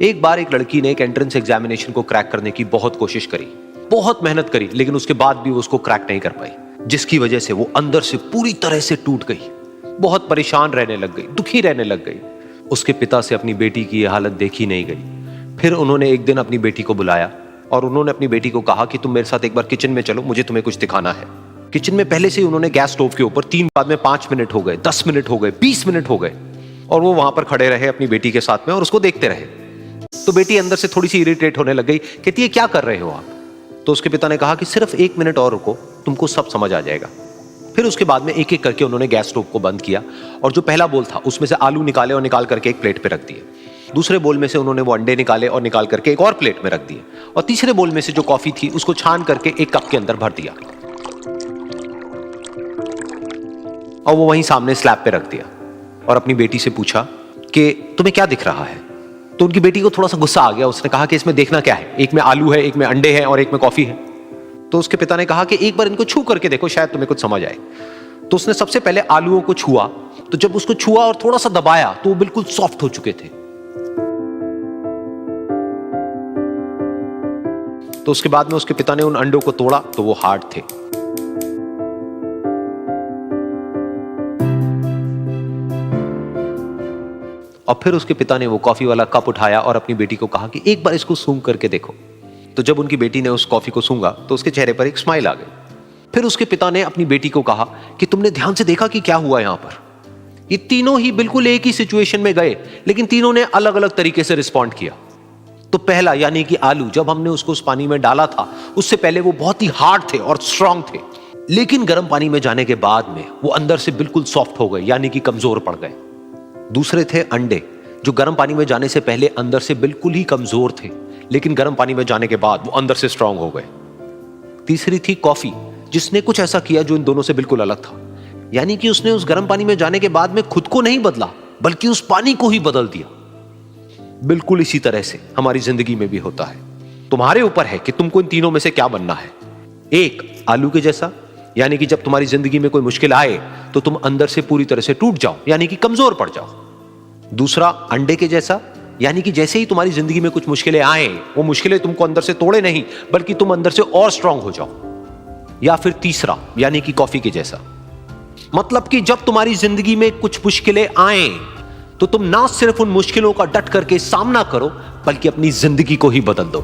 एक बार एक लड़की ने एक एंट्रेंस एग्जामिनेशन को क्रैक करने की बहुत कोशिश करी, बहुत मेहनत करी, लेकिन उसके बाद भी वो उसको क्रैक नहीं कर पाई, जिसकी वजह से वो अंदर से पूरी तरह से टूट गई, बहुत परेशान रहने लग गई, दुखी रहने लग गई। उसके पिता से अपनी बेटी की यह हालत देखी नहीं गई। फिर उन्होंने एक दिन अपनी बेटी को बुलाया और उन्होंने अपनी बेटी को कहा कि तुम मेरे साथ एक बार किचन में चलो, मुझे तुम्हें कुछ दिखाना है। किचन में पहले से ही उन्होंने गैस स्टोव के ऊपर 3 बाद में 5 मिनट हो गए, 10 मिनट हो गए, 20 मिनट हो गए, और वो वहां पर खड़े रहे अपनी बेटी के साथ में और उसको देखते रहे। तो बेटी अंदर से थोड़ी सी इरिटेट होने लग गई, कहती है क्या कर रहे हो आप? तो उसके पिता ने कहा कि सिर्फ 1 मिनट और रुको, तुमको सब समझ आ जाएगा। फिर उसके बाद में एक एक करके उन्होंने गैस स्टोव को बंद किया और जो पहला बोल था उसमें से आलू निकाले और निकाल करके एक प्लेट पे रख दिए। दूसरे बोल में से उन्होंने वो अंडे निकाले और निकाल करके एक और प्लेट में रख दिए, और तीसरे बोल में से जो कॉफी थी उसको छान करके एक कप के अंदर भर दिया और वो वहीं सामने स्लैब पे रख दिया और अपनी बेटी से पूछा कि तुम्हें क्या दिख रहा है? तो उनकी बेटी को थोड़ा सा गुस्सा आ गया। उसने कहा कि इसमें देखना क्या है, एक में आलू है, एक में अंडे हैं और एक में कॉफी है। तो उसके पिता ने कहा कि एक बार इनको छू करके देखो, शायद तुम्हें कुछ समझ आए। तो उसने सबसे पहले आलूओं को छुआ, तो जब उसको छुआ और थोड़ा सा दबाया तो वो बिल्कुल सॉफ्ट हो चुके थे। तो उसके बाद में उसके पिता ने उन अंडों को तोड़ा तो वो हार्ड थे। और फिर उसके पिता ने वो कॉफी वाला कप उठाया और अपनी बेटी को कहा कि एक बार इसको सूंघ करके देखो। तो जब उनकी बेटी ने उस कॉफी को सूंघा तो उसके चेहरे पर एक स्माइल आ गई। फिर उसके पिता ने अपनी बेटी को कहा कि तुमने ध्यान से देखा कि क्या हुआ यहां पर? ये तीनों ही बिल्कुल एक ही सिचुएशन में गए, लेकिन तीनों ने अलग अलग तरीके से रिस्पॉन्ड किया। तो पहला यानी कि आलू, जब हमने उसको उस पानी में डाला था उससे पहले वो बहुत ही हार्ड थे और स्ट्रांग थे, लेकिन गर्म पानी में जाने के बाद में वो अंदर से बिल्कुल सॉफ्ट हो गए, यानी कि कमजोर पड़ गए। दूसरे थे अंडे, जो गर्म पानी में जाने से पहले अंदर से बिल्कुल ही कमजोर थे, लेकिन गर्म पानी में जाने के बाद वो अंदर से स्ट्रांग हो गए। तीसरी थी कॉफी, जिसने कुछ ऐसा किया जो इन दोनों से बिल्कुल अलग था, यानी कि उसने उस गर्म पानी में जाने के बाद में खुद को नहीं बदला, बल्कि उस पानी को ही बदल दिया। बिल्कुल इसी तरह से हमारी जिंदगी में भी होता है। तुम्हारे ऊपर है कि तुमको इन तीनों में से क्या बनना है। एक, आलू के जैसा, यानी कि जब तुम्हारी जिंदगी में कोई मुश्किल आए तो तुम अंदर से पूरी तरह से टूट जाओ, यानी कि कमजोर पड़ जाओ। दूसरा, अंडे के जैसा, यानी कि जैसे ही तुम्हारी जिंदगी में कुछ मुश्किलें आए, वो मुश्किलें तुमको अंदर से तोड़े नहीं, बल्कि तुम अंदर से और स्ट्रांग हो जाओ। या फिर तीसरा, यानी कि कॉफी के जैसा, मतलब कि जब तुम्हारी जिंदगी में कुछ मुश्किलें आए तो तुम ना सिर्फ उन मुश्किलों का डट करके सामना करो, बल्कि अपनी जिंदगी को ही बदल दो।